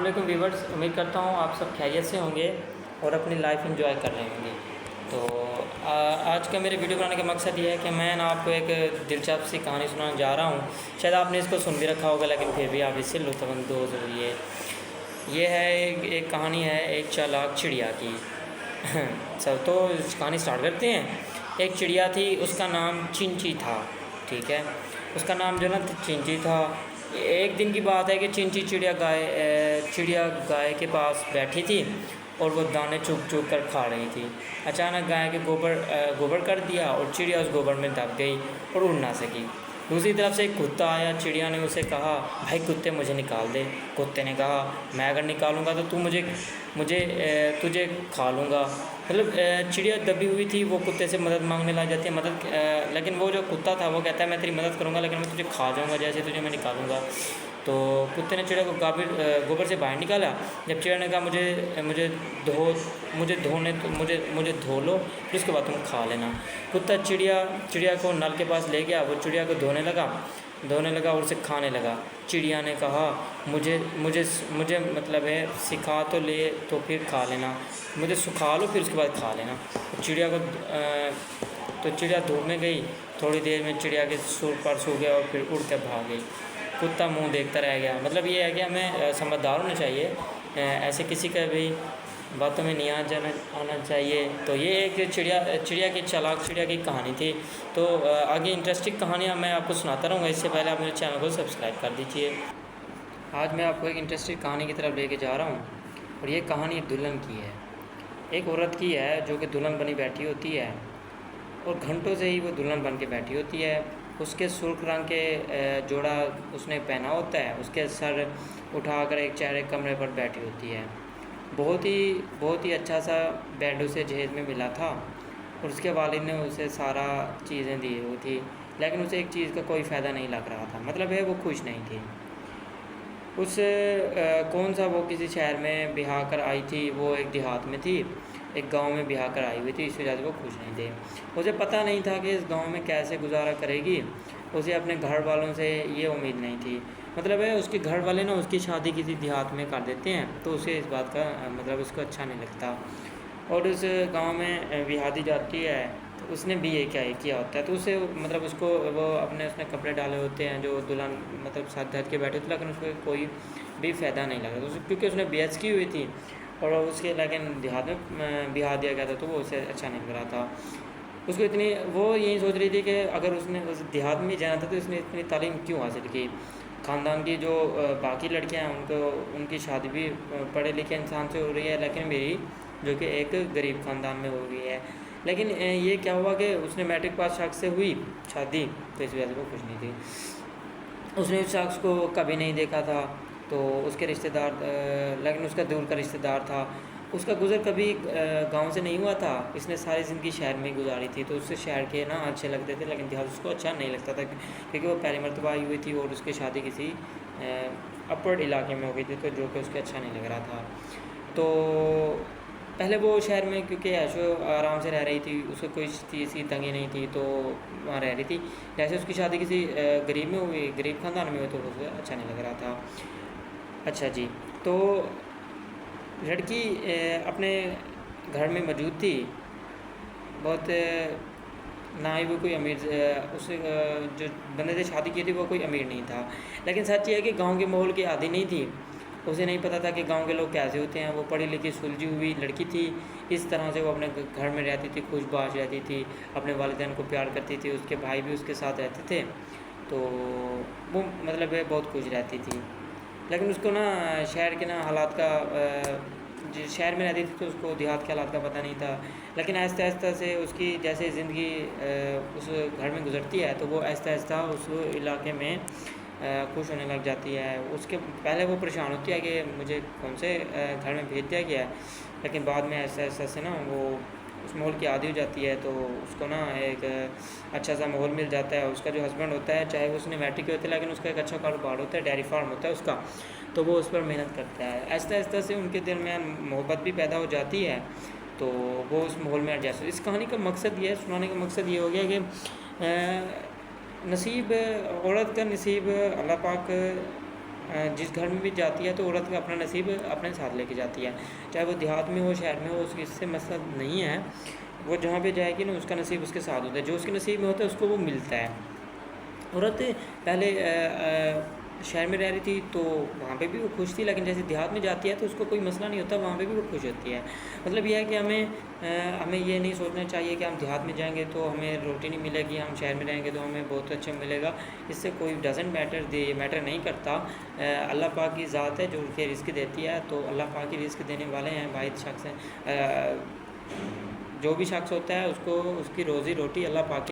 वालेकुम व्यूवर्स, उम्मीद करता हूँ आप सब खैरियत से होंगे और अपनी लाइफ एंजॉय कर रहे होंगे। तो आज का मेरे वीडियो बनाने का मकसद ये है कि मैं ना आपको एक दिलचस्प सी कहानी सुनाने जा रहा हूँ। शायद आपने इसको सुन भी रखा होगा, लेकिन फिर भी आप इससे लुत्फ़अंदोज़ होइए। ये है एक कहानी है एक चालाक चिड़िया की। सब तो कहानी स्टार्ट करते हैं। एक चिड़िया थी, उसका नाम चिंची था। ठीक है, उसका नाम जो ना चिंची था। एक दिन की बात है कि चिंची चिड़िया गाय के पास बैठी थी और वो दाने चुग चुग कर खा रही थी। अचानक गाय के गोबर कर दिया और चिड़िया उस गोबर में दब गई और उड़ ना सकी। दूसरी तरफ से एक कुत्ता आया। चिड़िया ने उसे कहा, भाई कुत्ते मुझे निकाल दे। कुत्ते ने कहा, मैं अगर निकालूंगा तो तू तुझे खा लूँगा। मतलब चिड़िया दबी हुई थी, वो कुत्ते से मदद मांगने लग जाती है। लेकिन वो जो कुत्ता था वो कहता है, मैं तेरी मदद करूँगा लेकिन मैं तुझे खा जाऊँगा जैसे तुझे मैं निकालूँगा। तो कुत्ते ने चिड़िया को गोबर से बाहर निकाला। जब चिड़िया ने कहा, मुझे धो लो, फिर उसके बाद तुम खा लेना। कुत्ता चिड़िया को नल के पास ले गया। वो चिड़िया को धोने लगा और उसे खाने लगा। चिड़िया ने कहा, मुझे मतलब है सिखा तो ले तो फिर खा लेना, मुझे सुखा लो फिर उसके बाद खा लेना। तो चिड़िया धूप में गई। थोड़ी देर में चिड़िया के सुर पर सो गया और फिर उड़ कर भाग गई। कुत्ता मुंह देखता रह गया। मतलब ये है कि हमें समझदार होना चाहिए, ऐसे किसी का भी बातों में नहीं आना चाहिए। तो ये एक चालाक चिड़िया की कहानी थी। तो आगे इंटरेस्टिंग कहानियाँ मैं आपको सुनाता रहूँगा। इससे पहले आप मेरे चैनल को सब्सक्राइब कर दीजिए। आज मैं आपको एक इंटरेस्टिंग कहानी की तरफ लेके जा रहा हूँ और ये कहानी एक दुल्हन की है। एक औरत की है जो कि दुल्हन बनी बैठी होती है और घंटों से ही वो दुल्हन बन के बैठी होती है। उसके सुर्ख रंग के जोड़ा उसने पहना होता है। उसके सर उठाकर एक चेहरे कमरे पर बैठी होती है। बहुत ही अच्छा सा बेड उसे जहेज में मिला था और उसके वालिद ने उसे सारा चीज़ें दी हुई थी, लेकिन उसे एक चीज़ का कोई फ़ायदा नहीं लग रहा था। मतलब है वो खुश नहीं थी। कौन सा वो किसी शहर में ब्याह कर आई थी, वो एक देहात में थी, एक गांव में ब्याह कर आई हुई थी। इस वजह से वो खुश नहीं थे। उसे पता नहीं था कि इस गांव में कैसे गुजारा करेगी। उसे अपने घर वालों से ये उम्मीद नहीं थी। मतलब है उसके घर वाले ना उसकी शादी किसी देहात में कर देते हैं, तो उसे इस बात का मतलब उसको अच्छा नहीं लगता। और उस गांव में ब्याह जाती है तो उसने भी ये क्या किया होता है। तो उसे मतलब उसको वो उसने कपड़े डाले होते हैं जो दुल्हन मतलब साथ धर के बैठे थे, लेकिन उसको कोई भी फ़ायदा नहीं लगा क्योंकि उसने बेच की हुई थी और उसके लेकिन देहात में ब्याह दिया गया था तो वो उसे अच्छा नहीं लग रहा था। उसको वो यही सोच रही थी कि अगर उसने उस देहात में जाना था तो उसने इतनी तालीम क्यों हासिल की। ख़ानदान की जो बाकी लड़कियां हैं उनकी शादी भी पढ़े लिखे इंसान से हो रही है, लेकिन मेरी जो कि एक गरीब ख़ानदान में हो गई है। लेकिन ये क्या हुआ कि उसने मैट्रिक पास शख्स से हुई शादी, तो इस वजह से वो खुश नहीं थी। उसने उस शख्स को कभी नहीं देखा था, तो उसके रिश्तेदार लेकिन उसका दूर का रिश्तेदार था। उसका गुज़र कभी गांव से नहीं हुआ था। इसने सारी ज़िंदगी शहर में गुजारी थी, तो उससे शहर के ना अच्छे लगते थे, लेकिन देहात उसको अच्छा नहीं लगता था क्योंकि वो पहली मरतबा आई हुई थी और उसकी शादी किसी अपवर्ड इलाके में हो गई थी, तो जो कि उसके अच्छा नहीं लग रहा था। तो पहले वो शहर में क्योंकि ऐशो आराम से रह रही थी, उसको कोई चीज़ की तंगी नहीं थी, तो वहाँ रह रही थी। जैसे उसकी शादी किसी गरीब में हुई, गरीब ख़ानदान में हुई, तो उसे अच्छा नहीं लग रहा था। अच्छा जी, तो लड़की अपने घर में मौजूद थी। बहुत ना ही वो कोई अमीर उसे जो बंदे से शादी की थी वो कोई अमीर नहीं था, लेकिन सच ये है कि गांव के माहौल की आदी नहीं थी। उसे नहीं पता था कि गांव के लोग कैसे होते हैं। वो पढ़ी लिखी सुलझी हुई लड़की थी। इस तरह से वो अपने घर में रहती थी, खुशबाश रहती थी, अपने वालिदैन को प्यार करती थी, उसके भाई भी उसके साथ रहते थे, तो वो मतलब बहुत खुश रहती थी। लेकिन उसको ना शहर के ना हालात का शहर में रहती थी तो उसको देहात के हालात का पता नहीं था। लेकिन आहिस्ता आहिस्ता से उसकी जैसे ज़िंदगी उस घर में गुजरती है, तो वो आहिस्ता आहिस्ता उस इलाके में खुश होने लग जाती है। उसके पहले वो परेशान होती है कि मुझे कौन से घर में भेज दिया गया है, लेकिन बाद में ऐसा ऐसा से ना वो उस माहौल की आदी हो जाती है, तो उसको ना एक अच्छा सा माहौल मिल जाता है। उसका जो हस्बैंड होता है, चाहे वो उसने मैट्रिक होता है, लेकिन उसका एक अच्छा कारोबार होता है, डेयरी फार्म होता है उसका, तो वो उस पर मेहनत करता है। आहिस्ता आहिस्ता से उनके दिल में मोहब्बत भी पैदा हो जाती है, तो वो उस माहौल में एडजस्ट। इस कहानी का मकसद ये है, सुनाने का मकसद ये हो गया कि नसीब औरत का नसीब अल्लाह पाक जिस घर में भी जाती है तो औरत का अपना नसीब अपने साथ लेके जाती है, चाहे वो देहात में हो शहर में हो, उसकी इससे मतलब नहीं है। वो जहाँ पे जाएगी ना उसका नसीब उसके साथ होता है, जो उसके नसीब में होता है उसको वो मिलता है। औरत पहले शहर में रह रही थी तो वहाँ पे भी वो खुश थी, लेकिन जैसे देहात में जाती है तो उसको कोई मसला नहीं होता, वहाँ पे भी वो खुश होती है। मतलब यह है कि हमें ये नहीं सोचना चाहिए कि हम देहात में जाएंगे तो हमें रोटी नहीं मिलेगी, हम शहर में रहेंगे तो हमें बहुत अच्छा मिलेगा। इससे कोई डजेंट मैटर नहीं करता। अल्लाह पाक की ज़ात है जो उनके रिस्क देती है, तो अल्लाह पाक ही रिस्क देने वाले हैं, वाहिद शख्स हैं। जो भी शख्स होता है उसको उसकी रोज़ी रोटी अल्लाह पाक